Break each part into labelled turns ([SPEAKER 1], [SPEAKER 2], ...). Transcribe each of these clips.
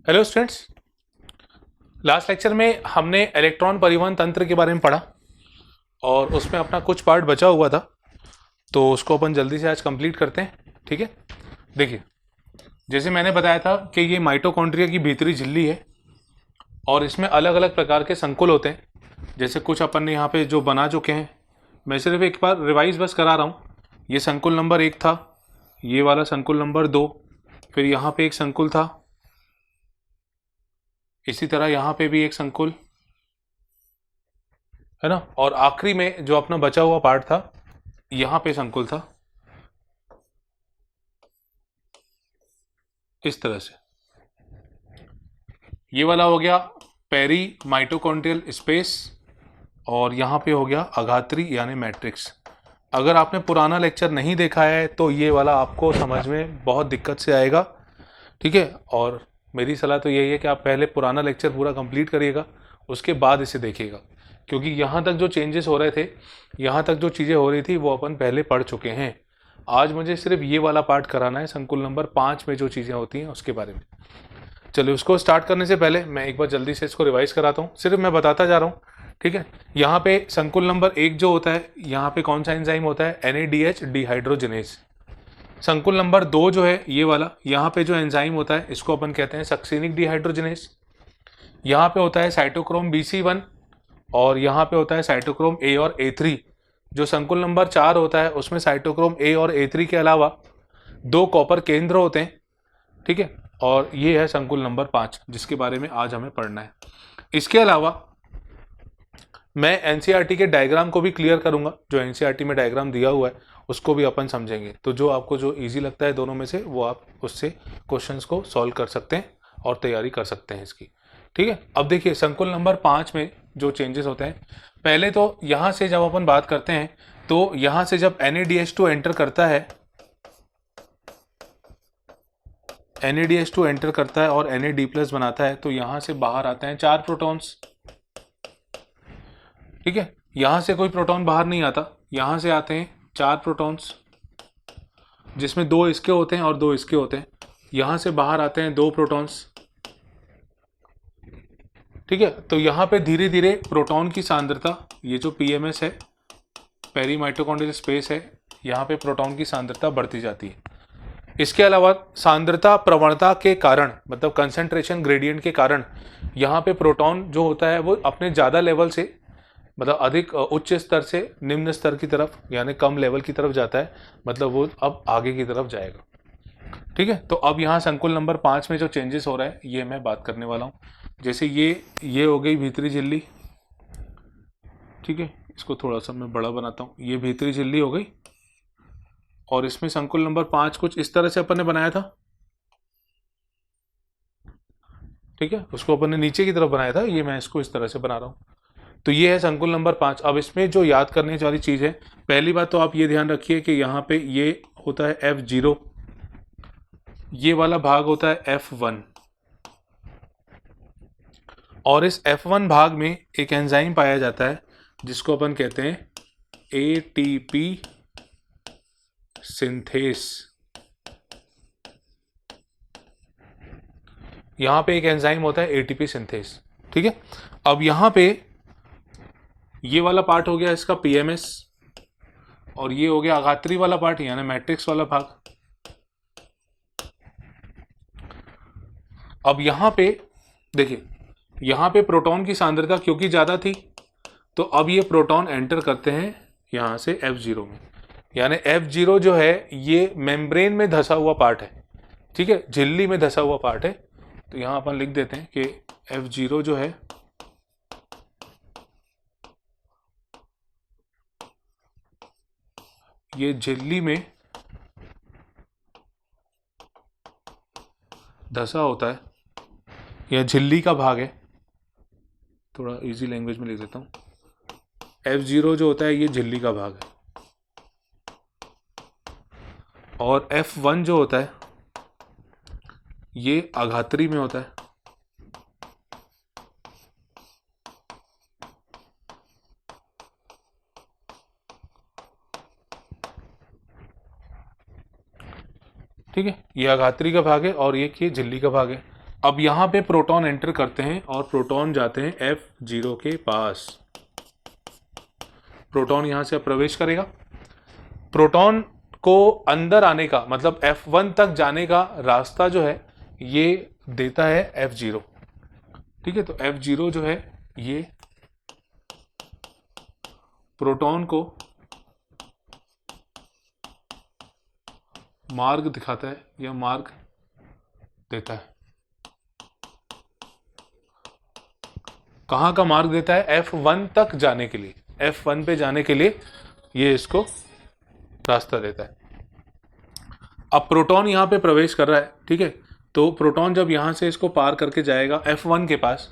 [SPEAKER 1] Hello students, last lecture में हमने electron परिवहन तंत्र के बारे में पढ़ा और उसमें अपना कुछ पार्ट बचा हुआ था, तो उसको अपन जल्दी से आज कंप्लीट करते हैं। ठीक है, देखिए जैसे मैंने बताया था कि ये माइटोकॉन्ड्रिया की भीतरी झिल्ली है और इसमें अलग अलग प्रकार के संकुल होते हैं। जैसे कुछ अपन ने यहाँ पे जो बना चुके हैं, मैं सिर्फ एक बार रिवाइज बस करा रहा हूँ। ये संकुल नंबर 1 था, ये वाला संकुल नंबर 2, फिर यहाँ पे एक संकुल था, इसी तरह यहाँ पे भी एक संकुल है ना, और आखिरी में जो अपना बचा हुआ पार्ट था यहाँ पे संकुल था इस तरह से। ये वाला हो गया पेरी माइटोकॉन्ड्रियल स्पेस और यहाँ पे हो गया अगात्री यानी मैट्रिक्स। अगर आपने पुराना लेक्चर नहीं देखा है तो ये वाला आपको समझ में बहुत दिक्कत से आएगा। ठीक है, और मेरी सलाह तो यही है कि आप पहले पुराना लेक्चर पूरा कंप्लीट करिएगा, उसके बाद इसे देखिएगा, क्योंकि यहाँ तक जो चेंजेस हो रहे थे, यहाँ तक जो चीज़ें हो रही थी वो अपन पहले पढ़ चुके हैं। आज मुझे सिर्फ ये वाला पार्ट कराना है, संकुल नंबर 5 में जो चीज़ें होती हैं उसके बारे में। चलिए, उसको स्टार्ट करने से पहले मैं एक बार जल्दी से इसको रिवाइज कराता हूँ, सिर्फ मैं बताता जा रहा हूँ। ठीक है, यहाँ पे संकुल नंबर 1 जो होता है, यहाँ पे कौन सा एंजाइम होता है? NADH dehydrogenase. संकुल नंबर 2 जो है ये वाला, यहाँ पे जो एंजाइम होता है इसको अपन कहते हैं सक्सिनिक डिहाइड्रोजिनेज। यहाँ पे होता है साइटोक्रोम BC1 और यहाँ पे होता है साइटोक्रोम A और A3। जो संकुल नंबर 4 होता है उसमें साइटोक्रोम A और A3 के अलावा 2 कॉपर केंद्र होते हैं। ठीक है, और ये है संकुल नंबर 5 जिसके बारे में आज हमें पढ़ना है। इसके अलावा मैं NCERT के डायग्राम को भी क्लियर करूंगा, जो NCERT में डायग्राम दिया हुआ है उसको भी अपन समझेंगे। तो जो आपको जो इजी लगता है दोनों में से, वो आप उससे क्वेश्चंस को सॉल्व कर सकते हैं और तैयारी कर सकते हैं इसकी। ठीक है, अब देखिए संकुल नंबर 5 में जो चेंजेस होते हैं, पहले तो यहाँ से जब अपन बात करते हैं तो यहाँ से जब NADH2 एंटर करता है, NADH2 एंटर करता है और NAD+ बनाता है, तो यहाँ से बाहर आते हैं 4 प्रोटॉन्स। ठीक है, यहाँ से कोई प्रोटॉन बाहर नहीं आता, यहाँ से आते हैं 4 प्रोटॉन्स, जिसमें 2 इसके होते हैं और 2 इसके होते हैं। यहाँ से बाहर आते हैं 2 प्रोटॉन्स। ठीक है, तो यहाँ पे धीरे धीरे प्रोटॉन की सांद्रता, ये जो PMS है, पेरी माइटोकॉन्ड्रियल स्पेस है, यहाँ पे प्रोटॉन की सांद्रता बढ़ती जाती है। इसके अलावा सांद्रता प्रवणता के कारण, मतलब कंसंट्रेशन ग्रेडियंट के कारण, यहाँ पे प्रोटॉन जो होता है वो अपने ज़्यादा लेवल से, मतलब अधिक उच्च स्तर से निम्न स्तर की तरफ यानी कम लेवल की तरफ जाता है, मतलब वो अब आगे की तरफ जाएगा। ठीक है, तो अब यहाँ संकुल नंबर 5 में जो चेंजेस हो रहा है ये मैं बात करने वाला हूँ। जैसे ये हो गई भीतरी झिल्ली। ठीक है, इसको थोड़ा सा मैं बड़ा बनाता हूँ, ये भीतरी झिल्ली हो गई और इसमें संकुल नंबर 5 कुछ इस तरह से अपन ने बनाया था। ठीक है, उसको अपन ने नीचे की तरफ बनाया था, ये मैं इसको इस तरह से बना रहा हूँ। तो ये है संकुल नंबर 5। अब इसमें जो याद करने वाली चीज़ है, पहली बात तो आप ये ध्यान रखिए कि यहाँ पे ये होता है F0, ये वाला भाग होता है F1, और इस F1 भाग में एक एंजाइम पाया जाता है जिसको अपन कहते हैं ATP सिंथेस। यहाँ पे एक एंजाइम होता है ATP सिंथेस। ठीक है, अब यहाँ पे ये वाला पार्ट हो गया इसका PMS और ये हो गया अगात्री वाला पार्ट यानी मैट्रिक्स वाला भाग। अब यहाँ पे देखिए, यहाँ पे प्रोटॉन की सांद्रता क्योंकि ज़्यादा थी, तो अब ये प्रोटॉन एंटर करते हैं यहाँ से F0 में, यानी F0 जो है ये मेम्ब्रेन में धंसा हुआ पार्ट है। ठीक है, झिल्ली में धंसा हुआ पार्ट है। तो यहाँ अपन लिख देते हैं कि F0 जो है ये झिल्ली में धंसा होता है, यह झिल्ली का भाग है। थोड़ा इजी लैंग्वेज में लिख देता हूँ, F0 जो होता है ये झिल्ली का भाग है और F1 जो होता है ये अघात्री में होता है। ठीक है, ये अघात्री का भाग है और ये झिल्ली का भाग है। अब यहाँ पे प्रोटॉन एंटर करते हैं और प्रोटॉन जाते हैं F0 के पास। प्रोटॉन यहाँ से प्रवेश करेगा। प्रोटॉन को अंदर आने का मतलब F1 तक जाने का रास्ता जो है ये देता है F0। ठीक है, तो F0 जो है ये प्रोटॉन को मार्ग दिखाता है या मार्ग देता है। कहाँ का मार्ग देता है? F1 तक जाने के लिए, F1 पे जाने के लिए ये इसको रास्ता देता है। अब प्रोटॉन यहाँ पे प्रवेश कर रहा है, ठीक है, तो प्रोटॉन जब यहाँ से इसको पार करके जाएगा F1 के पास।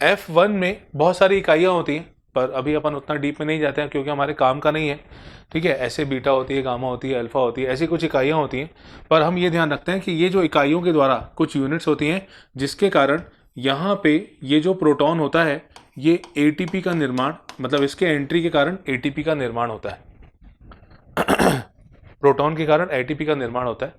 [SPEAKER 1] F1 में बहुत सारी इकाइयाँ होती हैं, पर अभी अपन उतना डीप में नहीं जाते हैं क्योंकि हमारे काम का नहीं है। ठीक है, ऐसे बीटा होती है, गामा होती है, अल्फा होती है, ऐसी कुछ इकाइयाँ होती हैं। पर हम ये ध्यान रखते हैं कि ये जो इकाइयों के द्वारा कुछ यूनिट्स होती हैं जिसके कारण यहाँ पे ये जो प्रोटॉन होता है ये ATP का निर्माण, मतलब इसके एंट्री के कारण ATP का निर्माण होता है। प्रोटॉन के कारण ATP का निर्माण होता है।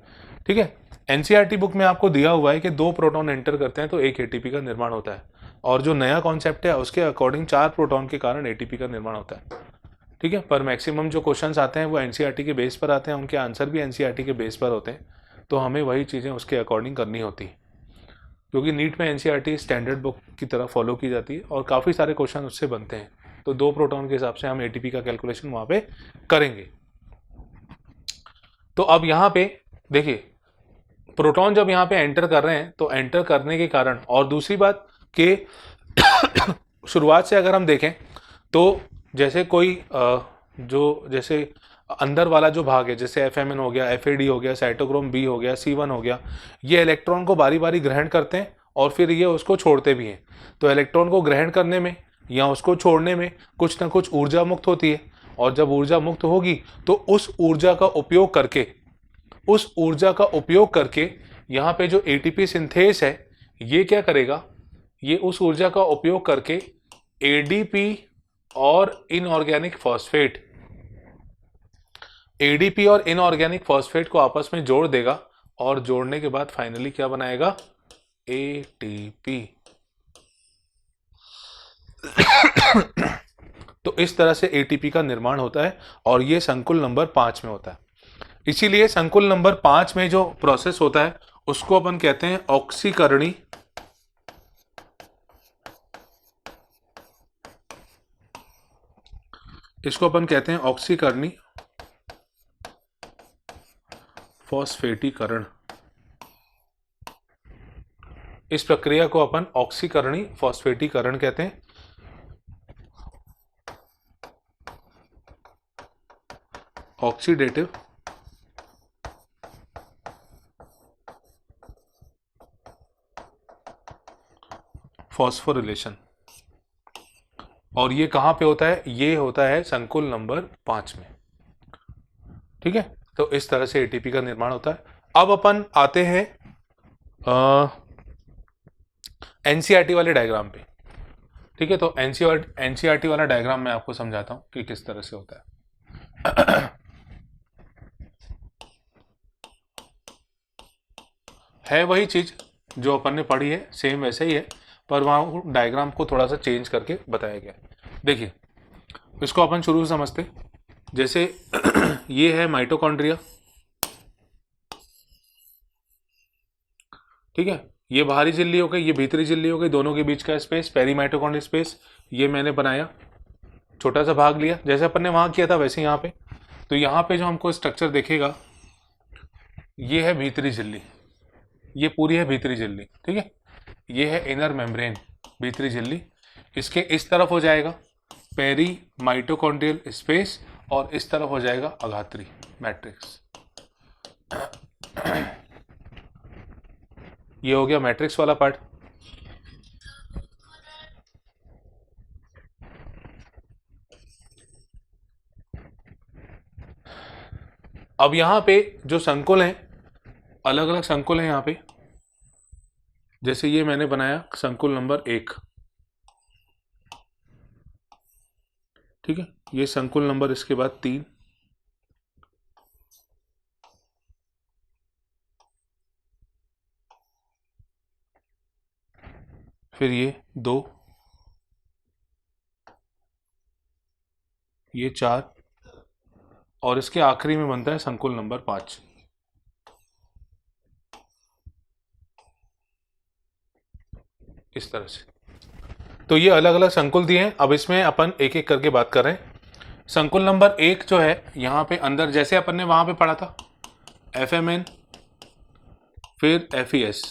[SPEAKER 1] ठीक है, NCERT बुक में आपको दिया हुआ है कि 2 प्रोटॉन एंटर करते हैं तो 1 ATP का निर्माण होता है, और जो नया कॉन्सेप्ट है उसके अकॉर्डिंग 4 प्रोटॉन के कारण ATP का निर्माण होता है। ठीक है, पर मैक्सिमम जो क्वेश्चंस आते हैं वो NCERT के बेस पर आते हैं, उनके आंसर भी NCERT के बेस पर होते हैं, तो हमें वही चीज़ें उसके अकॉर्डिंग करनी होती है, क्योंकि नीट में NCERT स्टैंडर्ड बुक की तरह फॉलो की जाती है और काफ़ी सारे क्वेश्चन उससे बनते हैं। तो 2 प्रोटॉन के हिसाब से हम ATP का कैलकुलेशन वहाँ पे करेंगे। तो अब यहाँ पे देखिए, प्रोटॉन जब यहाँ पे एंटर कर रहे हैं तो एंटर करने के कारण, और दूसरी बात कि शुरुआत से अगर हम देखें तो जैसे कोई जैसे अंदर वाला जो भाग है, जैसे FMN हो गया, FAD हो गया, साइटोक्रोम B हो गया, C1 हो गया, ये इलेक्ट्रॉन को बारी बारी ग्रहण करते हैं और फिर ये उसको छोड़ते भी हैं। तो इलेक्ट्रॉन को ग्रहण करने में या उसको छोड़ने में कुछ ना कुछ ऊर्जा मुक्त होती है, और जब ऊर्जा मुक्त होगी तो उस ऊर्जा का उपयोग करके यहाँ पे जो ATP सिंथेस है ये क्या करेगा, ये उस ऊर्जा का उपयोग करके ADP और इनऑर्गेनिक फॉस्फेट को आपस में जोड़ देगा, और जोड़ने के बाद फाइनली क्या बनाएगा? ATP। तो इस तरह से ATP का निर्माण होता है, और ये संकुल नंबर 5 में होता है। इसीलिए संकुल नंबर 5 में जो प्रोसेस होता है उसको अपन कहते हैं ऑक्सीकरणी फॉस्फेटीकरण। इस प्रक्रिया को अपन ऑक्सीकरणी फॉस्फेटीकरण कहते हैं। Oxidative phosphorylation. और ये कहां पे होता है? ये होता है संकुल नंबर 5 में। ठीक है, तो इस तरह से ATP का निर्माण होता है। अब अपन आते हैं NCERT वाले डायग्राम पे। ठीक है, तो NCERT वाला डायग्राम मैं आपको समझाता हूं कि किस तरह से होता है वही चीज जो अपन ने पढ़ी है, सेम वैसे ही है, पर वहां डायग्राम को थोड़ा सा चेंज करके बताया गया। देखिए, इसको अपन शुरू से समझते। जैसे ये है माइटोकॉन्ड्रिया, ठीक है, ये बाहरी झिल्ली हो गई, ये भीतरी झिल्ली हो गई, दोनों के बीच का स्पेस पेरी माइटोकॉन्ड्रियल स्पेस, ये मैंने बनाया, छोटा सा भाग लिया, जैसे अपन ने वहां किया था वैसे यहाँ पे। तो यहाँ पे जो हमको स्ट्रक्चर देखेगा, ये है भीतरी झिल्ली, ये पूरी है भीतरी झिल्ली। ठीक है, ये है इनर मेम्ब्रेन, भीतरी झिल्ली। इसके इस तरफ हो जाएगा पेरी माइटोकॉन्ड्रियल स्पेस, और इस तरफ हो जाएगा अगात्री मैट्रिक्स। ये हो गया मैट्रिक्स वाला पार्ट। अब यहां पे जो संकुल हैं, अलग अलग संकुल हैं यहाँ पे। जैसे ये मैंने बनाया संकुल नंबर 1, ठीक है, ये संकुल नंबर इसके बाद 3, फिर ये 2, ये 4 और इसके आखिरी में बनता है संकुल नंबर 5। इस तरह से। तो ये अलग अलग संकुल दिए हैं। अब इसमें अपन एक एक करके बात कर रहे हैं। संकुल नंबर 1 जो है यहाँ पे अंदर, जैसे अपन ने वहां पे पढ़ा था FMN, फिर FES।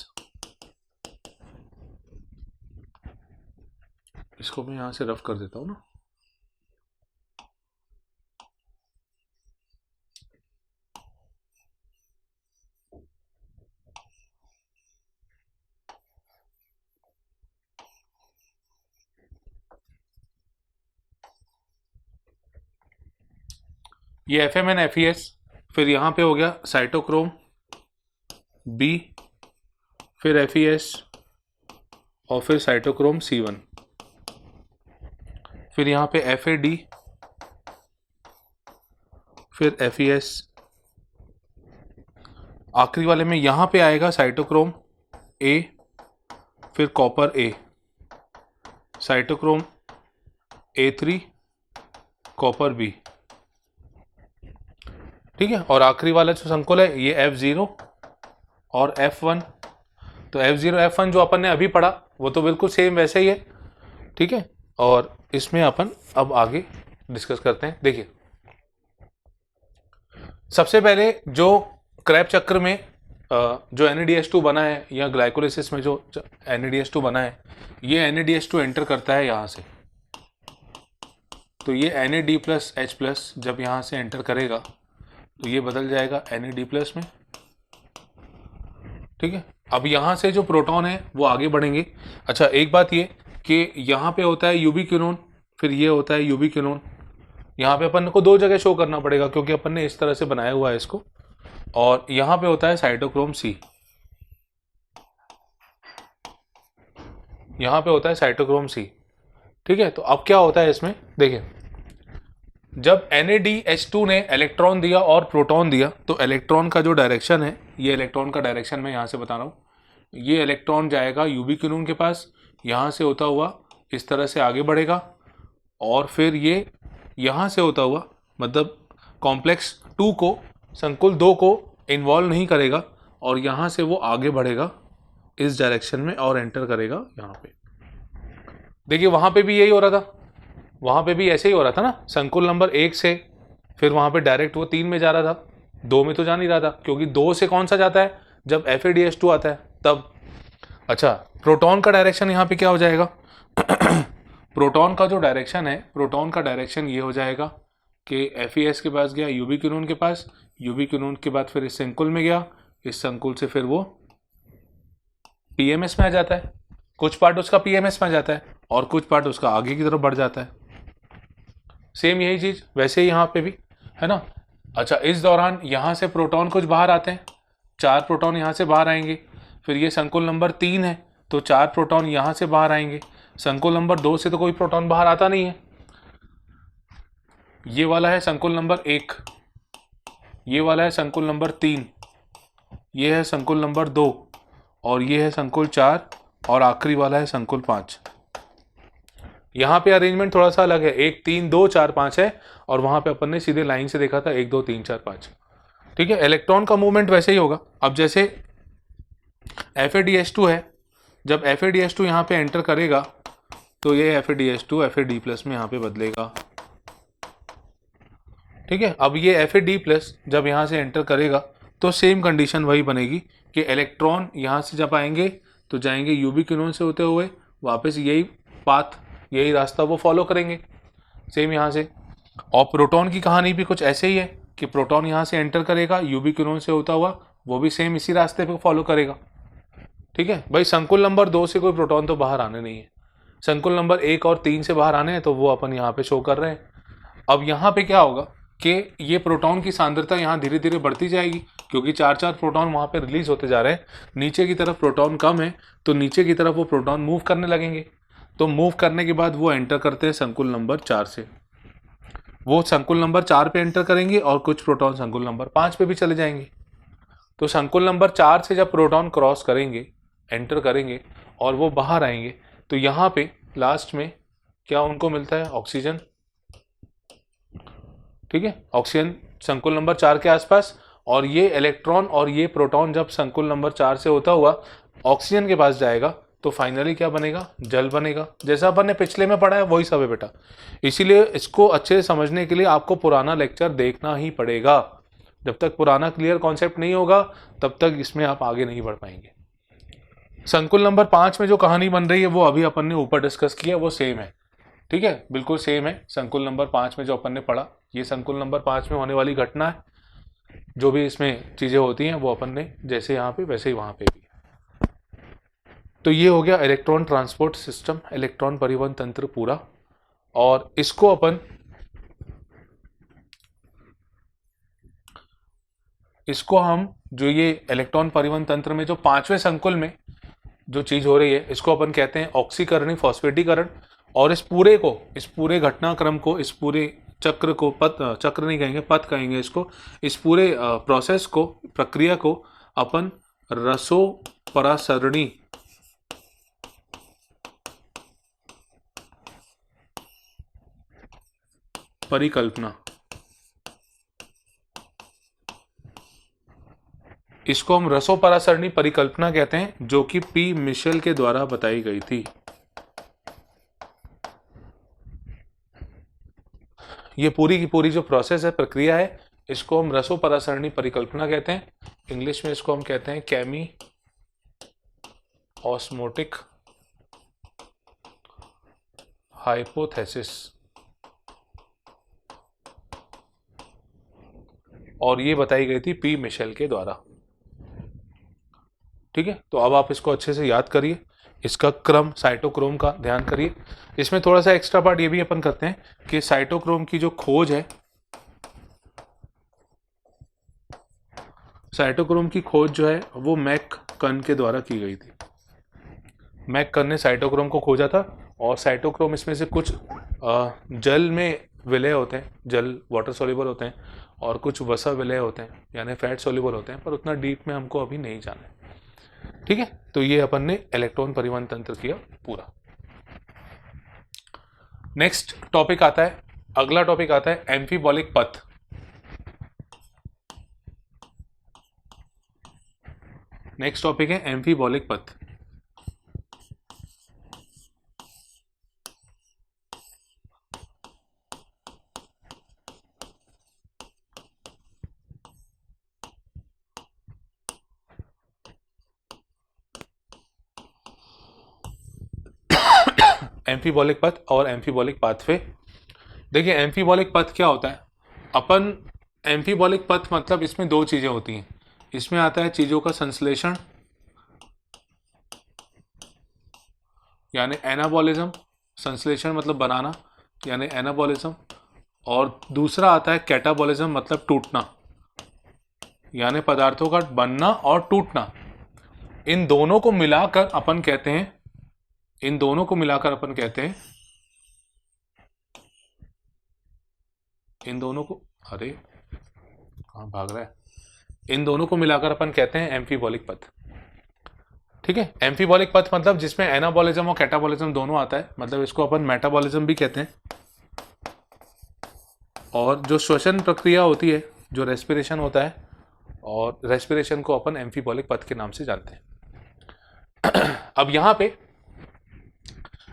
[SPEAKER 1] इसको मैं यहां से रफ कर देता हूं ना। ये FMN FES, फिर यहाँ पे हो गया साइटोक्रोम B, फिर FES और फिर साइटोक्रोम C1, फिर यहाँ पे FAD, फिर FES, आखिरी वाले में यहाँ पे आएगा साइटोक्रोम A, फिर copper A, cytochrome A3, copper B। ठीक है। और आखिरी वाला जो संकुल है ये F0 और F1। तो F0 F1 जो अपन ने अभी पढ़ा वो तो बिल्कुल सेम वैसे ही है। ठीक है। और इसमें अपन अब आगे डिस्कस करते हैं। देखिए, सबसे पहले जो क्रैब चक्र में जो NADH2 बना है या ग्लाइकोलिसिस में जो NADH2 बना है, ये NADH2 एंटर करता है यहाँ से। तो ये NAD+H+ जब यहाँ से एंटर करेगा तो ये बदल जाएगा NAD+ में। ठीक है। अब यहाँ से जो प्रोटॉन है वो आगे बढ़ेंगे। अच्छा, एक बात ये कि यहाँ पे होता है यूबिक्विनोन, फिर ये होता है यूबिक्विनोन। यहाँ पे अपन को 2 जगह शो करना पड़ेगा क्योंकि अपन ने इस तरह से बनाया हुआ है इसको। और यहाँ पे होता है साइटोक्रोम C, यहाँ पे होता है साइटोक्रोम C। ठीक है। तो अब क्या होता है इसमें, देखिए, जब NADH2 ने इलेक्ट्रॉन दिया और प्रोटॉन दिया तो इलेक्ट्रॉन का जो डायरेक्शन है, ये इलेक्ट्रॉन का डायरेक्शन मैं यहाँ से बता रहा हूँ। ये इलेक्ट्रॉन जाएगा यूबिक्विनोन के पास, यहाँ से होता हुआ इस तरह से आगे बढ़ेगा और फिर ये यहाँ से होता हुआ, मतलब कॉम्प्लेक्स 2 को, संकुल 2 को इन्वॉल्व नहीं करेगा और यहाँ से वो आगे बढ़ेगा इस डायरेक्शन में और एंटर करेगा यहाँ पे। देखिए, वहाँ पे भी यही हो रहा था, वहाँ पे भी ऐसे ही हो रहा था ना। संकुल नंबर 1 से फिर वहाँ पे डायरेक्ट वो 3 में जा रहा था, 2 में तो जा नहीं रहा था क्योंकि 2 से कौन सा जाता है, जब FADH2 आता है तब। अच्छा, प्रोटॉन का डायरेक्शन यहाँ पे क्या हो जाएगा प्रोटॉन का जो डायरेक्शन है, प्रोटॉन का डायरेक्शन ये हो जाएगा कि FES के पास गया, यूबिक्विनोन के पास, यूबिक्विनोन के बाद फिर इस संकुल में गया, इस संकुल से फिर वो PMS में आ जाता है। कुछ पार्ट उसका PMS में आ जाता है और कुछ पार्ट उसका आगे की तरफ बढ़ जाता है। सेम यही चीज वैसे ही यहाँ पे भी है ना। अच्छा, इस दौरान यहाँ से प्रोटॉन कुछ बाहर आते हैं, 4 प्रोटॉन यहाँ से बाहर आएंगे। फिर ये संकुल नंबर 3 है तो 4 प्रोटॉन यहाँ से बाहर आएंगे। संकुल नंबर 2 से तो कोई प्रोटॉन बाहर आता नहीं है। ये वाला है संकुल नंबर 1, ये वाला है संकुल नंबर 3, ये है संकुल नंबर 2 और ये है संकुल 4 और आखिरी वाला है संकुल 5। यहाँ पे अरेंजमेंट थोड़ा सा अलग है, 1 3 2 4 5 है और वहां पे अपन ने सीधे लाइन से देखा था 1 2 3 4 5। ठीक है। इलेक्ट्रॉन का मूवमेंट वैसे ही होगा। अब जैसे FADH2 है, जब FADH2 यहाँ पे एंटर करेगा तो ये FADH2 FAD+ में यहाँ पे बदलेगा। ठीक है। अब ये FAD+ जब यहाँ से एंटर करेगा तो सेम कंडीशन वही बनेगी कि इलेक्ट्रॉन यहाँ से जब आएंगे तो जाएंगे यूबिक्विनोन से होते हुए वापस यही पाथ, यही रास्ता वो फॉलो करेंगे सेम यहाँ से। और प्रोटॉन की कहानी भी कुछ ऐसे ही है कि प्रोटॉन यहाँ से एंटर करेगा, यूबिक्विनोन से होता हुआ वो भी सेम इसी रास्ते पे फॉलो करेगा। ठीक है भाई, संकुल नंबर 2 से कोई प्रोटॉन तो बाहर आने नहीं है, संकुल नंबर 1 और 3 से बाहर आने हैं, तो वो अपन यहाँ पे शो कर रहे हैं। अब यहाँ पे क्या होगा कि ये प्रोटॉन की सांद्रता यहाँ धीरे धीरे बढ़ती जाएगी क्योंकि 4 प्रोटॉन वहाँ पे रिलीज होते जा रहे हैं। नीचे की तरफ प्रोटॉन कम है तो नीचे की तरफ वो प्रोटॉन मूव करने लगेंगे। तो मूव करने के बाद वो एंटर करते हैं संकुल नंबर 4 से, वो संकुल नंबर 4 पे एंटर करेंगे और कुछ प्रोटॉन संकुल नंबर 5 पे भी चले जाएंगे। तो संकुल नंबर 4 से जब प्रोटॉन क्रॉस करेंगे, एंटर करेंगे और वो बाहर आएंगे, तो यहाँ पे लास्ट में क्या उनको मिलता है, ऑक्सीजन। ठीक है, ऑक्सीजन संकुल नंबर 4 के आसपास, और ये इलेक्ट्रॉन और ये प्रोटॉन जब संकुल नंबर 4 से होता हुआ ऑक्सीजन के पास जाएगा तो फाइनली क्या बनेगा, जल बनेगा। जैसा अपन ने पिछले में पढ़ा है वही सब है बेटा। इसीलिए इसको अच्छे से समझने के लिए आपको पुराना लेक्चर देखना ही पड़ेगा। जब तक पुराना क्लियर कॉन्सेप्ट नहीं होगा तब तक इसमें आप आगे नहीं बढ़ पाएंगे। संकुल नंबर 5 में जो कहानी बन रही है वो अभी अपन ने ऊपर डिस्कस किया, वो सेम है। ठीक है, बिल्कुल सेम है। संकुल नंबर 5 में जो अपन ने पढ़ा, ये संकुल नंबर 5 में होने वाली घटना है। जो भी इसमें चीजें होती हैं वो अपन ने जैसे यहाँ पे वैसे ही वहां पे भी। तो ये हो गया इलेक्ट्रॉन ट्रांसपोर्ट सिस्टम, इलेक्ट्रॉन परिवहन तंत्र पूरा। और इसको हम जो ये इलेक्ट्रॉन परिवहन तंत्र में जो 5वें संकुल में जो चीज हो रही है इसको अपन कहते हैं ऑक्सीकरण, फॉस्फेटीकरण। और इस पूरे घटनाक्रम को, इस पूरे चक्र को, चक्र नहीं कहेंगे, पथ कहेंगे इसको, इस पूरे प्रोसेस को, प्रक्रिया को अपन रसोपरासरणी परिकल्पना, इसको हम रसोपरासरणी परिकल्पना कहते हैं, जो कि पी मिशेल के द्वारा बताई गई थी। ये पूरी की पूरी जो प्रोसेस है, प्रक्रिया है, इसको हम रसोपरासरणी परिकल्पना कहते हैं। इंग्लिश में इसको हम कहते हैं केमी ऑस्मोटिक हाइपोथेसिस। और ये बताई गई थी पी मिशेल के द्वारा। ठीक है, तो अब आप इसको अच्छे से याद करिए। इसका क्रम, साइटोक्रोम का ध्यान करिए। इसमें थोड़ा सा एक्स्ट्रा पार्ट ये भी अपन करते हैं कि साइटोक्रोम की जो खोज है, साइटोक्रोम की खोज जो है वो मैककन के द्वारा की गई थी। मैककन ने साइटोक्रोम को खोजा था। और साइटोक्रोम इसमें से कुछ जल में विलय होते हैं, जल वाटर सोल्यूबल होते हैं, और कुछ वसा विलय होते हैं यानी फैट सोल्यूबल होते हैं, पर उतना डीप में हमको अभी नहीं जाना है। ठीक है, तो ये अपन ने इलेक्ट्रॉन परिवहन तंत्र किया पूरा। नेक्स्ट टॉपिक आता है, अगला टॉपिक आता है एम्फीबॉलिक पथ। नेक्स्ट टॉपिक है एम्फीबॉलिक पथ। एम्फीबॉलिक पथ और एम्फीबॉलिक पाथवे। देखिए एम्फीबॉलिक पथ क्या होता है, अपन एम्फीबॉलिक पथ मतलब इसमें दो चीजें होती हैं। इसमें आता है चीजों का संश्लेषण यानी एनाबॉलिज्म, संश्लेषण मतलब बनाना यानी एनाबॉलिज्म, और दूसरा आता है कैटाबॉलिज्म मतलब टूटना यानी पदार्थों का बनना और टूटना। इन दोनों को मिलाकर अपन कहते हैं, इन दोनों को मिलाकर अपन कहते हैं, इन दोनों को, अरे कहाँ भाग रहा है, इन दोनों को मिलाकर अपन कहते हैं एम्फीबॉलिक पथ। ठीक है, एम्फीबॉलिक पथ मतलब जिसमें एनाबॉलिज्म और कैटाबॉलिज्म दोनों आता है, मतलब इसको अपन मेटाबॉलिज्म भी कहते हैं। और जो श्वसन प्रक्रिया होती है, जो रेस्पिरेशन होता है, और रेस्पिरेशन को अपन एम्फीबॉलिक पथ के नाम से जानते हैं। अब यहाँ पे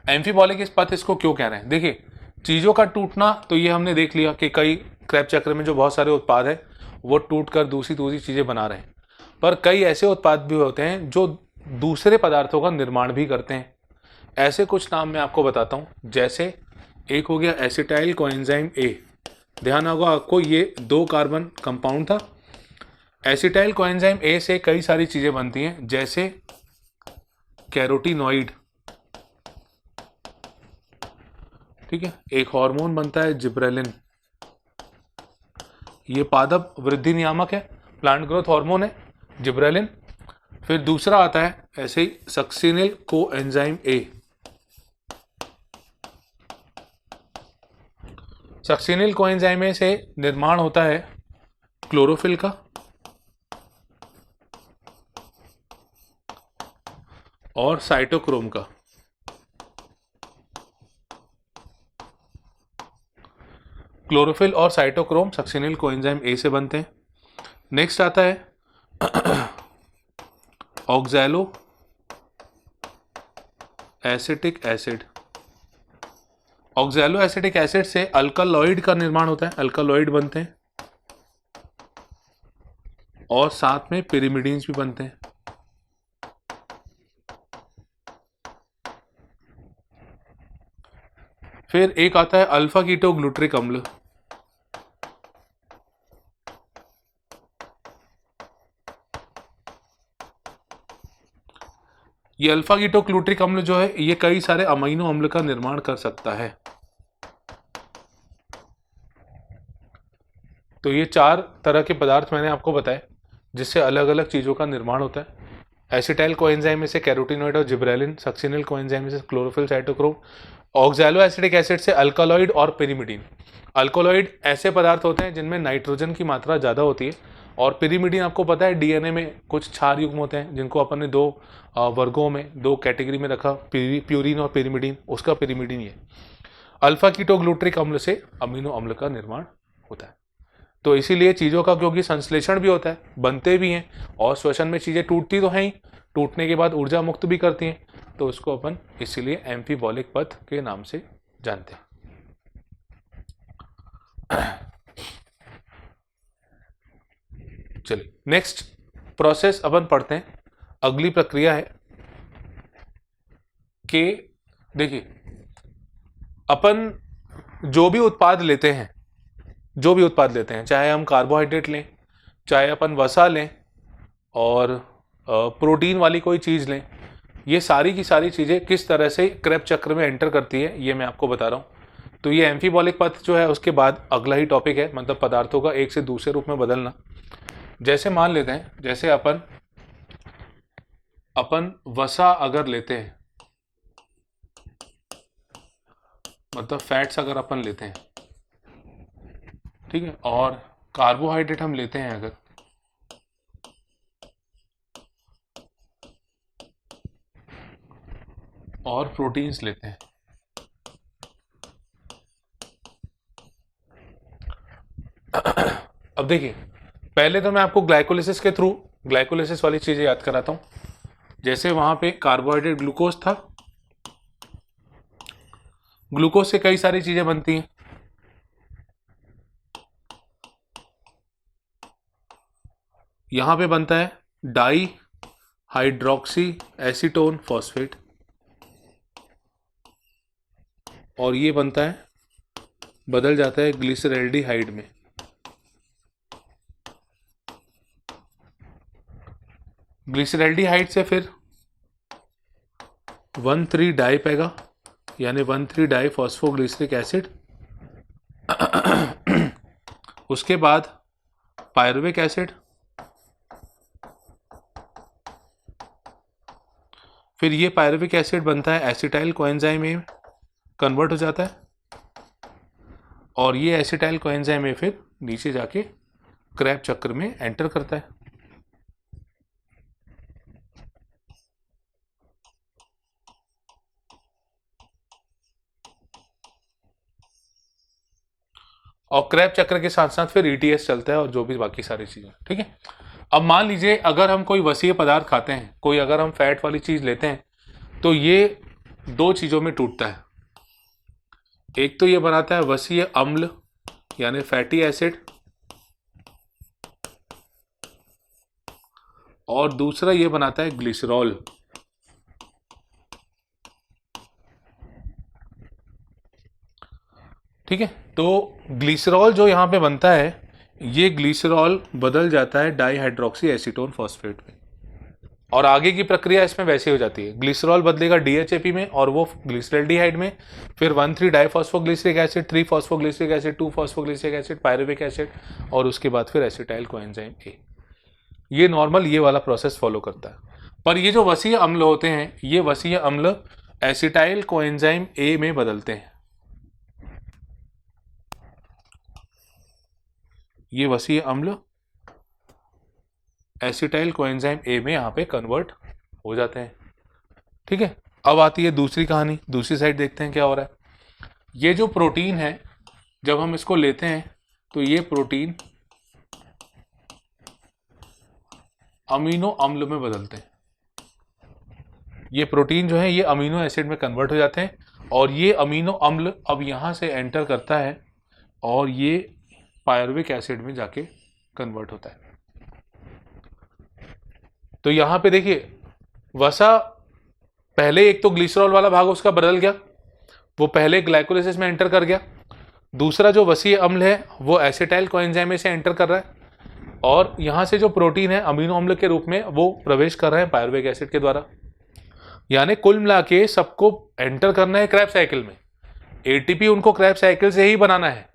[SPEAKER 1] एम्फीबॉलिक इस पथ इसको क्यों कह रहे हैं, देखिए चीजों का टूटना तो ये हमने देख लिया कि कई क्रेब चक्र में जो बहुत सारे उत्पाद है वो टूटकर दूसरी दूसरी चीजें बना रहे हैं, पर कई ऐसे उत्पाद भी होते हैं जो दूसरे पदार्थों का निर्माण भी करते हैं। ऐसे कुछ नाम मैं आपको बताता हूं, जैसे एक हो गया एसिटाइल कोएंजाइम ए। ध्यान होगा आपको, ये 2 कार्बन कंपाउंड था। एसिटाइल कोएंजाइम ए से कई सारी चीजें बनती हैं, जैसे कैरोटीनॉइड। ठीक है, एक हार्मोन बनता है जिब्रेलिन, ये पादप वृद्धि नियामक है, प्लांट ग्रोथ हार्मोन है जिब्रेलिन। फिर दूसरा आता है ऐसे ही succinyl coenzyme A. Succinyl coenzyme A से निर्माण होता है क्लोरोफिल का और साइटोक्रोम का। क्लोरोफिल और साइटोक्रोम सक्सिनिल कोएंजाइम ए से बनते हैं। नेक्स्ट आता है oxalo acetic acid. Oxalo acetic acid से अल्कालॉइड का निर्माण होता है, अल्कालॉइड बनते हैं और साथ में पिरिमिडीन्स भी बनते हैं। फिर एक आता है अल्फा कीटो ग्लूट्रिक अम्ल। ये अल्फा कीटो ग्लूट्रिक अम्ल जो है ये कई सारे अमीनो अम्ल का निर्माण कर सकता है। तो ये 4 तरह के पदार्थ मैंने आपको बताए जिससे अलग अलग चीज़ों का निर्माण होता है। एसिटाइल कोएंजाइम में से कैरोटीनॉइड और जिब्रेलिन, सक्सिनिल कोएंजाइम में से chlorophyll cytochrome, oxalo acetic acid से अल्कालॉइड और पिरिमिडीन। अल्कालॉइड ऐसे पदार्थ होते हैं जिनमें नाइट्रोजन की मात्रा ज़्यादा होती है और पिरिमिडीन आपको पता है डीएनए में कुछ क्षार युग्म होते हैं जिनको अपन ने 2 वर्गों में 2 कैटेगरी में रखा, प्यूरिन और पिरिमिडीन, उसका पिरिमिडीन ये। अल्फा कीटोग्लूट्रिक अम्ल से अमीनो अम्ल का निर्माण होता है। तो इसीलिए चीज़ों का क्योंकि संश्लेषण भी होता है, बनते भी हैं और श्वसन में चीज़ें टूटती तो हैं ही, टूटने के बाद ऊर्जा मुक्त भी करती हैं, तो उसको अपन इसीलिए एम्फीबॉलिक पथ के नाम से जानते हैं। चलिए नेक्स्ट प्रोसेस अपन पढ़ते हैं। अगली प्रक्रिया है कि देखिए अपन जो भी उत्पाद लेते हैं चाहे हम कार्बोहाइड्रेट लें, चाहे अपन वसा लें और प्रोटीन वाली कोई चीज़ लें, ये सारी की सारी चीज़ें किस तरह से क्रेब्स चक्र में एंटर करती है ये मैं आपको बता रहा हूँ। तो ये एम्फीबॉलिक पथ जो है उसके बाद अगला ही टॉपिक है, मतलब पदार्थों का एक से दूसरे रूप में बदलना। जैसे मान लेते हैं, जैसे अपन वसा अगर लेते हैं, मतलब फैट्स अगर अपन लेते हैं, ठीक है, और कार्बोहाइड्रेट हम लेते हैं अगर, और प्रोटीन्स लेते हैं, अब देखिए पहले तो मैं आपको ग्लाइकोलिसिस के थ्रू ग्लाइकोलिसिस वाली चीजें याद कराता हूं। जैसे वहां पे कार्बोहाइड्रेट ग्लूकोज था, ग्लूकोज से कई सारी चीजें बनती हैं। यहां पे बनता है डाई हाइड्रोक्सी एसीटोन फॉस्फेट और ये बनता है, बदल जाता है ग्लिसरैल्डिहाइड में। ग्लिसरैल्डिहाइड से फिर 1,3 डाईपेगा यानी 1,3 डाई फॉस्फोग्लिसरिक एसिड, उसके बाद पायरुविक एसिड, फिर ये पायरुविक एसिड बनता है एसिटाइल कोएंजाइम में कन्वर्ट हो जाता है और ये एसिटाइल कोएंजाइम में फिर नीचे जाके क्रेब्स चक्र में एंटर करता है। और क्रेब्स चक्र के साथ साथ फिर ईटीएस चलता है और जो भी बाकी सारी चीजें, ठीक है। अब मान लीजिए अगर हम कोई वसीय पदार्थ खाते हैं, कोई अगर हम फैट वाली चीज लेते हैं, तो ये 2 चीजों में टूटता है। एक तो ये बनाता है वसीय अम्ल यानी फैटी एसिड, और दूसरा ये बनाता है ग्लिसरॉल। ठीक है, तो ग्लिसरॉल जो यहाँ पे बनता है, ये ग्लिसरॉल बदल जाता है डाईहाइड्रोक्सी एसीटोन फॉस्फेट में और आगे की प्रक्रिया इसमें वैसे हो जाती है। ग्लिसरॉल बदलेगा डीएचएपी में और वो ग्लिसरैल्डिहाइड में, फिर 1,3 diphosphoglyceric acid, 3 phosphoglyceric acid, 2 phosphoglyceric acid, pyruvic acid और उसके बाद फिर एसिटाइल कोएंजाइम ए। ये नॉर्मल ये वाला प्रोसेस फॉलो करता है। पर ये जो वसीय अम्ल होते हैं, ये वसीय अम्ल एसिटाइल कोएंजाइम ए में बदलते हैं। ये वसीय अम्ल एसिटाइल कोएंजाइम ए में यहाँ पे कन्वर्ट हो जाते हैं। ठीक है, अब आती है दूसरी कहानी, दूसरी साइड देखते हैं क्या हो रहा है। ये जो प्रोटीन है जब हम इसको लेते हैं तो ये प्रोटीन अमीनो अम्ल में बदलते हैं। ये प्रोटीन जो है ये अमीनो एसिड में कन्वर्ट हो जाते हैं और ये अमीनो अम्ल अब यहाँ से एंटर करता है और ये पायरुविक एसिड में जाके कन्वर्ट होता है। तो यहाँ पे देखिए वसा पहले एक तो ग्लिसरॉल वाला भाग उसका बदल गया, वो पहले ग्लाइकोलाइसिस में एंटर कर गया। दूसरा जो वसीय अम्ल है वो एसिटाइल कोएंजाइम से एंटर कर रहा है और यहाँ से जो प्रोटीन है अमीनो अम्ल के रूप में वो प्रवेश कर रहे हैं पायरुविक एसिड के द्वारा। यानी कुल मिला के सबको एंटर करना है क्रैब साइकिल में। एटीपी उनको क्रैब साइकिल से ही बनाना है,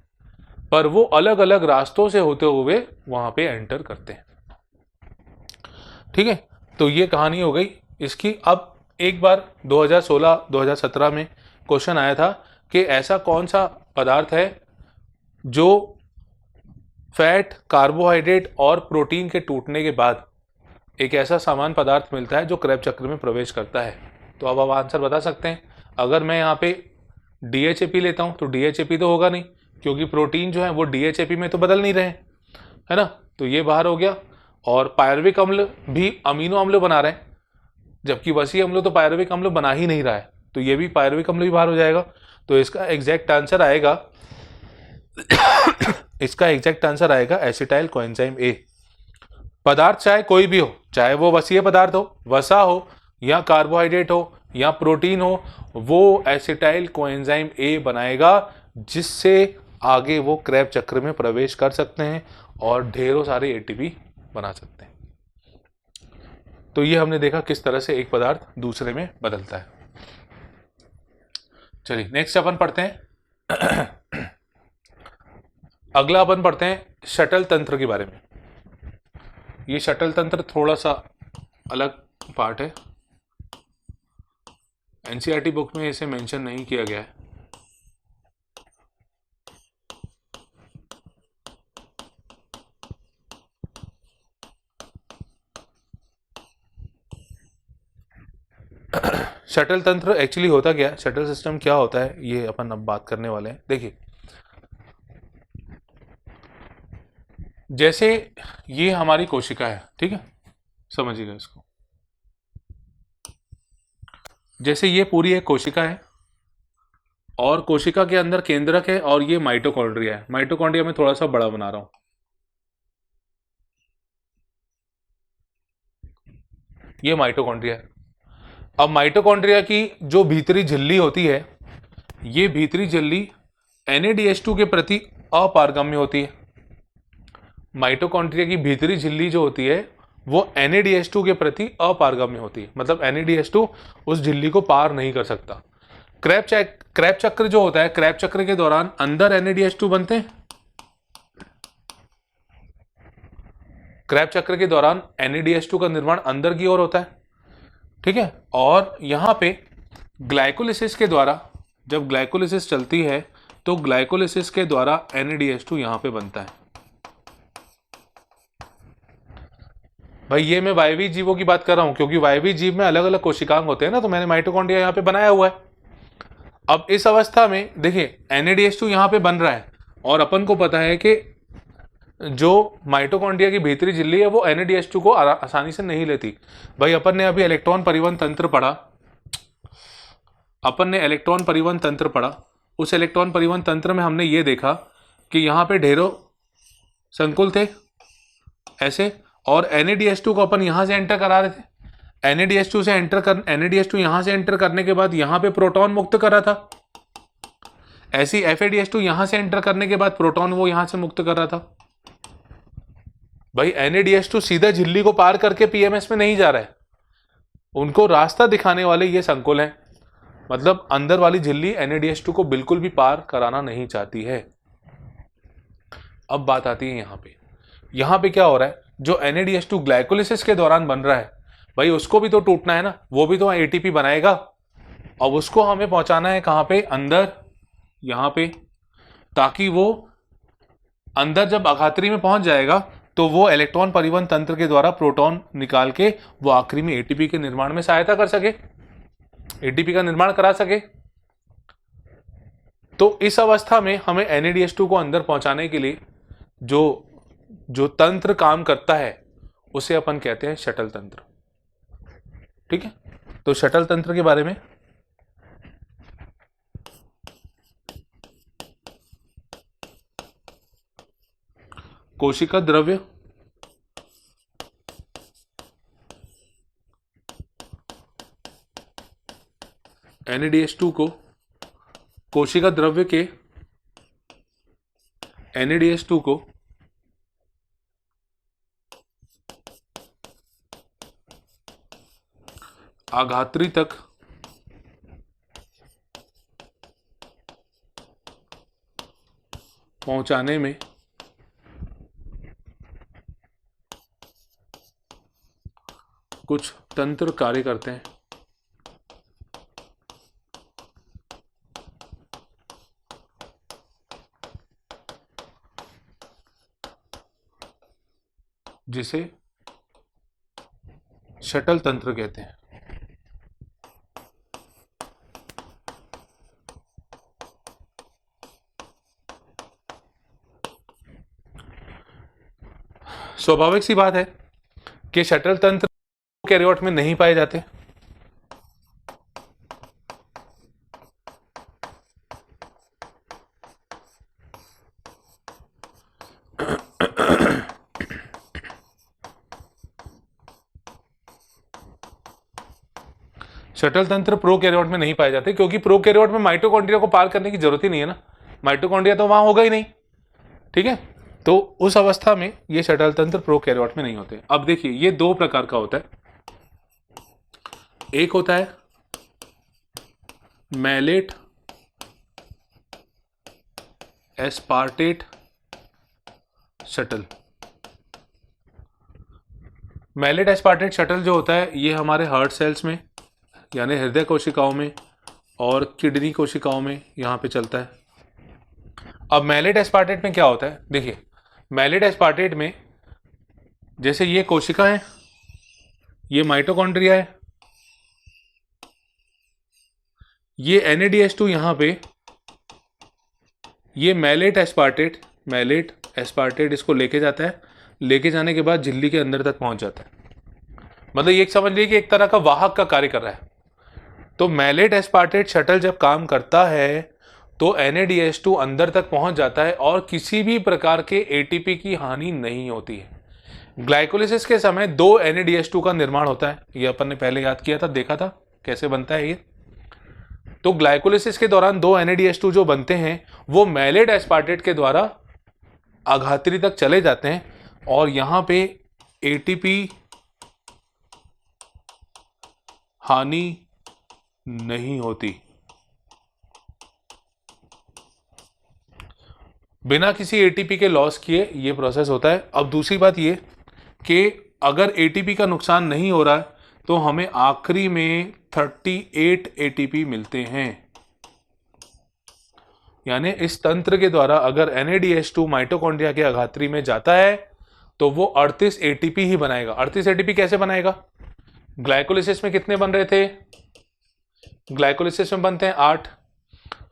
[SPEAKER 1] पर वो अलग अलग रास्तों से होते हुए वहां पे एंटर करते हैं। ठीक है, तो ये कहानी हो गई इसकी। अब एक बार 2016-2017 में क्वेश्चन आया था कि ऐसा कौन सा पदार्थ है जो फैट, कार्बोहाइड्रेट और प्रोटीन के टूटने के बाद एक ऐसा सामान पदार्थ मिलता है जो क्रैब चक्र में प्रवेश करता है। तो अब आप आंसर बता सकते हैं। अगर मैं यहाँ पे DHAP लेता हूँ तो DHAP तो होगा नहीं, क्योंकि प्रोटीन जो है वो DHAP में तो बदल नहीं रहे, है ना। तो ये बाहर हो गया। और पायरुविक अम्ल भी अमीनो अम्ल बना रहे हैं, जबकि वसीय अम्ल तो पायरुविक अम्ल बना ही नहीं रहा है, तो ये भी पायरुविक अम्ल भी बाहर हो जाएगा। तो इसका एग्जैक्ट आंसर आएगा इसका एग्जैक्ट आंसर आएगा एसिटाइल कोएंजाइम ए। पदार्थ चाहे कोई भी हो, चाहे वो वसीय पदार्थ हो, वसा हो या कार्बोहाइड्रेट हो या प्रोटीन हो, वो एसिटाइल कोएंजाइम ए बनाएगा, जिससे आगे वो क्रैब चक्र में प्रवेश कर सकते हैं और ढेरों सारे एटीपी बना सकते हैं। तो ये हमने देखा किस तरह से एक पदार्थ दूसरे में बदलता है। चलिए नेक्स्ट अपन पढ़ते हैं। अगला अपन पढ़ते हैं शटल तंत्र के बारे में। ये शटल तंत्र थोड़ा सा अलग पार्ट है, एनसीईआरटी बुक में इसे मेंशन नहीं किया गया है। शटल तंत्र एक्चुअली होता क्या है, शटल सिस्टम क्या होता है, ये अपन अब बात करने वाले हैं। देखिए जैसे ये हमारी कोशिका है, ठीक है, समझिएगा इसको। जैसे ये पूरी एक कोशिका है और कोशिका के अंदर केंद्रक है और ये माइटोकॉन्ड्रिया है। माइटोकॉन्ड्रिया में थोड़ा सा बड़ा बना रहा हूं, ये माइटोकॉन्ड्रिया है। अब माइटोकॉन्ड्रिया की जो भीतरी झिल्ली होती है, ये भीतरी झिल्ली NADH2 के प्रति अपारगम्य होती है। माइटोकॉन्ड्रिया की भीतरी झिल्ली जो होती है वो NADH2 के प्रति अपारगम्य होती है, मतलब NADH2 उस झिल्ली को पार नहीं कर सकता। क्रैब चक्र जो होता है, क्रैब चक्र के दौरान अंदर NADH2 बनते हैं। क्रैब चक्र के दौरान NADH2 का निर्माण अंदर की ओर होता है, ठीक है। और यहां पे ग्लाइकोलिसिस के द्वारा, जब ग्लाइकोलिसिस चलती है तो ग्लाइकोलिसिस के द्वारा NADH2 यहां पे बनता है। भाई ये मैं वायवीय जीवों की बात कर रहा हूं, क्योंकि वायवीय जीव में अलग अलग कोशिकांग होते हैं ना, तो मैंने माइटोकॉन्ड्रिया यहां पे बनाया हुआ है। अब इस अवस्था में देखिए NADH2 यहां पे बन रहा है और अपन को पता है कि जो माइटोकॉन्ड्रिया की भीतरी झिल्ली है वो NADH2 को आसानी से नहीं लेती। भाई अपन ने अभी इलेक्ट्रॉन परिवहन तंत्र पढ़ा, अपन ने इलेक्ट्रॉन परिवहन तंत्र पढ़ा। उस इलेक्ट्रॉन परिवहन तंत्र में हमने ये देखा कि यहाँ पे ढेरों संकुल थे ऐसे, और NADH2 को अपन यहाँ से एंटर करा रहे थे। NADH2 यहाँ से एंटर करने के बाद यहाँ पे प्रोटॉन मुक्त कर रहा था। ऐसी FADH2 यहाँ से एंटर करने के बाद प्रोटॉन वो यहाँ से मुक्त कर रहा था। भाई NADH2 सीधा झिल्ली को पार करके PMS में नहीं जा रहा है, उनको रास्ता दिखाने वाले ये संकुल हैं। मतलब अंदर वाली झिल्ली NADH2 को बिल्कुल भी पार कराना नहीं चाहती है। अब बात आती है यहाँ पे क्या हो रहा है, जो NADH2 ग्लाइकोलिसिस के दौरान बन रहा है, भाई उसको भी तो टूटना है ना, वो भी तो ATP बनाएगा। अब उसको हमें पहुंचाना है कहाँ पे, अंदर, यहाँ पे, ताकि वो अंदर जब अघात्री में पहुंच जाएगा तो वो इलेक्ट्रॉन परिवहन तंत्र के द्वारा प्रोटॉन निकाल के वो आखिरी में ATP के निर्माण में सहायता कर सके, ATP का निर्माण करा सके। तो इस अवस्था में हमें NADH2 को अंदर पहुंचाने के लिए जो जो तंत्र काम करता है उसे अपन कहते हैं शटल तंत्र। ठीक है, तो शटल तंत्र के बारे में कोशिका द्रव्य NADH2 को कोशिका द्रव्य के NADH2 को आघात्री तक पहुंचाने में कुछ तंत्र कार्य करते हैं। जिसे शटल तंत्र कहते हैं। स्वाभाविक सी बात है कि शटल तंत्र प्रोकैरियोट में नहीं पाए जाते। शटल तंत्र प्रोकैरियोट में नहीं पाए जाते क्योंकि प्रोकैरियोट में माइटोकॉन्ड्रिया को पार करने की जरूरत ही नहीं है ना, माइटोकॉन्ड्रिया तो वहां होगा ही नहीं। ठीक है, तो उस अवस्था में ये शटल तंत्र प्रोकैरियोट में नहीं होते। अब देखिए ये दो प्रकार का होता है, एक होता है malate aspartate shuttle. Malate aspartate shuttle जो होता है ये हमारे हार्ट सेल्स में यानी हृदय कोशिकाओं में और किडनी कोशिकाओं में यहाँ पे चलता है। अब मैलेट एस्पार्टेट में क्या होता है, देखिए मैलेट एस्पार्टेट में जैसे ये कोशिका है, ये माइटोकॉन्ड्रिया है, ये NADH2 यहाँ पे, ये मैलेट एस्पार्टेट इसको लेके जाता है, लेके जाने के बाद झिल्ली के अंदर तक पहुंच जाता है। मतलब ये समझ लीजिए कि एक तरह का वाहक का कार्य कर रहा है। तो मैलेट एस्पार्टेट शटल जब काम करता है तो NADH2 अंदर तक पहुंच जाता है और किसी भी प्रकार के ATP की हानि नहीं होती है। ग्लाइकोलिसिस के समय 2 NADH2 का निर्माण होता है, ये अपन ने पहले याद किया था, देखा था कैसे बनता है ये। तो ग्लाइकोलिसिस के दौरान 2 NADH2 जो बनते हैं वो मैलेट एस्पार्टेट के द्वारा आघात्री तक चले जाते हैं और यहां पे ATP हानि नहीं होती। बिना किसी ATP के लॉस किए ये प्रोसेस होता है। अब दूसरी बात ये कि अगर ATP का नुकसान नहीं हो रहा है तो हमें आखिरी में 38 ATP मिलते हैं। यानी इस तंत्र के द्वारा अगर NADH2 माइटोकॉन्ड्रिया के आघात्री में जाता है तो वो 38 ATP ही बनाएगा। 38 ATP कैसे बनाएगा, ग्लाइकोलिसिस में कितने बन रहे थे, ग्लाइकोलिसिस में बनते हैं 8,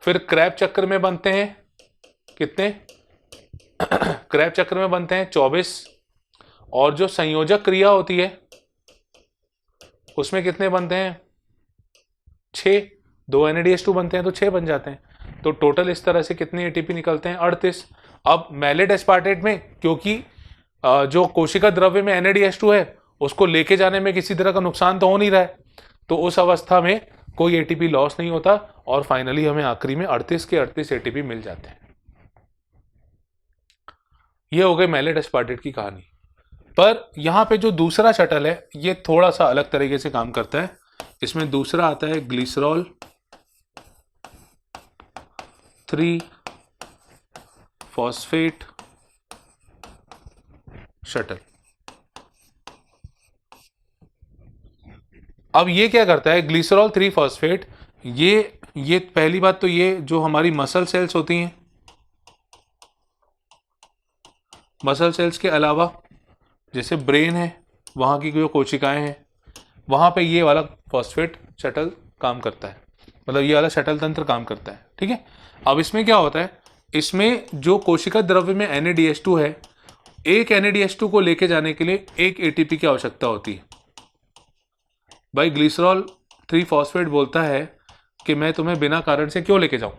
[SPEAKER 1] फिर क्रैब चक्र में बनते हैं कितने क्रैब चक्र में बनते हैं 24, और जो संयोजक क्रिया होती है उसमें कितने बनते हैं 6, 2 NADH2 बनते हैं तो 6 बन जाते हैं। तो टोटल इस तरह से कितने ATP निकलते हैं 38। अब मैलेट एस्पार्टेट में क्योंकि जो कोशिका द्रव्य में NADH2 है उसको लेके जाने में किसी तरह का नुकसान तो हो नहीं रहा है, तो उस अवस्था में कोई ATP लॉस नहीं होता और फाइनली हमें आखिरी में 38 के 38 ATP मिल जाते हैं। ये हो गई मैलेट एस्पार्टेट की कहानी। पर यहां पे जो दूसरा शटल है ये थोड़ा सा अलग तरीके से काम करता है। इसमें दूसरा आता है ग्लिसरॉल 3 फॉस्फेट शटल। अब ये क्या करता है ग्लिसरॉल 3 फॉस्फेट, ये पहली बात तो ये जो हमारी मसल सेल्स होती हैं, मसल सेल्स के अलावा जैसे ब्रेन है वहाँ की जो कोशिकाएं हैं वहाँ पे ये वाला फॉस्फेट शटल काम करता है। मतलब ये वाला शटल तंत्र काम करता है, ठीक है। अब इसमें क्या होता है, इसमें जो कोशिका द्रव्य में NADH2 है, एक NADH2 को लेके जाने के लिए एक ATP की आवश्यकता होती है। भाई ग्लिसरॉल 3 फॉस्फेट बोलता है कि मैं तुम्हें बिना कारण से क्यों लेके जाऊं,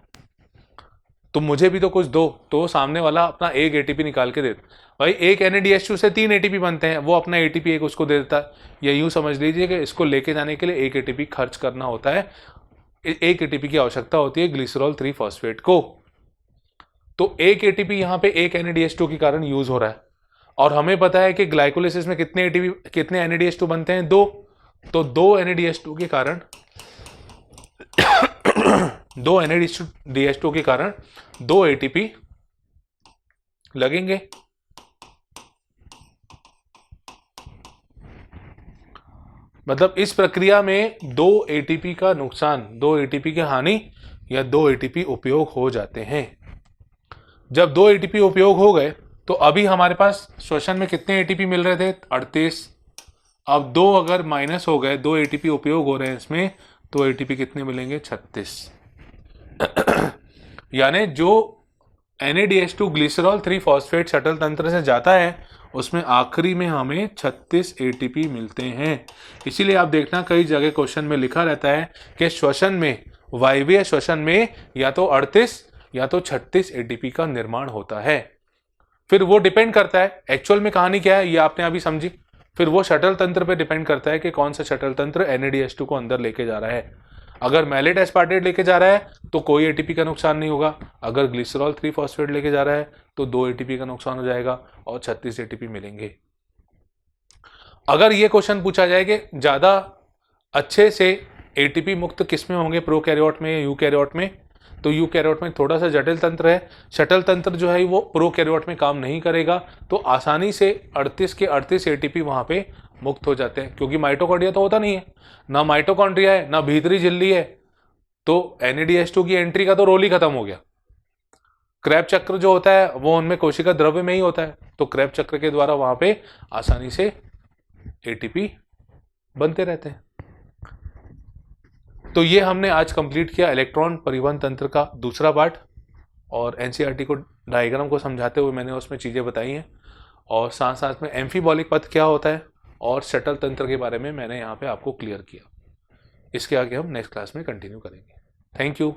[SPEAKER 1] तुम मुझे भी तो कुछ दो, तो सामने वाला अपना एक ATP निकाल के दे। भाई एक NADH2 से 3 ATP बनते हैं, वो अपना ATP एक उसको दे देता है। या यूं समझ लीजिए कि इसको लेके जाने के लिए एक ATP खर्च करना होता है, एक ATP की आवश्यकता होती है ग्लिसरॉल 3 फॉस्फेट को। तो एक ATP यहाँ पे एक NADH2 के कारण यूज हो रहा है, और हमें पता है कि ग्लाइकोलिसिस में कितने ATP कितने NADH2 बनते हैं, 2। तो 2 NADH2 के कारण 2 NADH2 के कारण 2 ATP लगेंगे। मतलब इस प्रक्रिया में 2 ATP का नुकसान, 2 ATP की हानि या 2 ATP उपयोग हो जाते हैं। जब 2 ATP उपयोग हो गए तो अभी हमारे पास श्वसन में कितने ATP मिल रहे थे, 38। अब 2 अगर माइनस हो गए, 2 ATP उपयोग हो रहे हैं इसमें, तो ATP कितने मिलेंगे, 36। यानी जो NADH2 ग्लिसरॉल 3 फॉस्फेट शटल तंत्र से जाता है, उसमें आखिरी में हमें 36 ATP मिलते हैं। इसीलिए आप देखना कई जगह क्वेश्चन में लिखा रहता है कि श्वसन में, वायवीय श्वसन में या तो 38 या तो 36 ATP का निर्माण होता है। फिर वो डिपेंड करता है एक्चुअल में कहानी क्या है, ये आपने अभी समझी। फिर वो शटल तंत्र पे डिपेंड करता है कि कौन सा शटल तंत्र NADH2 को अंदर लेके जा रहा है। अगर मैलेट एस्पार्टेट लेके जा रहा है तो कोई ATP का नुकसान नहीं होगा। अगर ग्लिसरॉल 3 फॉस्फेट लेके जा रहा है तो 2 ATP का नुकसान हो जाएगा और 36 ATP मिलेंगे। अगर ये क्वेश्चन पूछा जाए कि ज्यादा अच्छे से ATP मुक्त किसमें होंगे, प्रोकैरियोट में या यूकैरियोट में, तो यूकैरियोट में थोड़ा सा जटिल तंत्र है। शटल तंत्र जो है वो प्रोकैरियोट में काम नहीं करेगा, तो आसानी से 38 के 38 ATP वहां पे मुक्त हो जाते हैं, क्योंकि माइटोकॉन्ड्रिया तो होता नहीं है, ना माइटोकॉन्ड्रिया है ना भीतरी झिल्ली है। तो NADH2 की एंट्री का तो रोल ही खत्म हो गया। क्रैब चक्र जो होता है वो उनमें कोशिका द्रव्य में ही होता है, तो क्रैब चक्र के द्वारा वहां पे आसानी से ATP बनते रहते हैं। तो ये हमने आज कंप्लीट किया इलेक्ट्रॉन परिवहन तंत्र का दूसरा पार्ट, और NCERT को डायग्राम को समझाते हुए मैंने उसमें चीज़ें बताई हैं, और साथ साथ में एम्फीबॉलिक पथ क्या होता है और शटल तंत्र के बारे में मैंने यहाँ पे आपको क्लियर किया। इसके आगे हम नेक्स्ट क्लास में कंटिन्यू करेंगे। Thank you.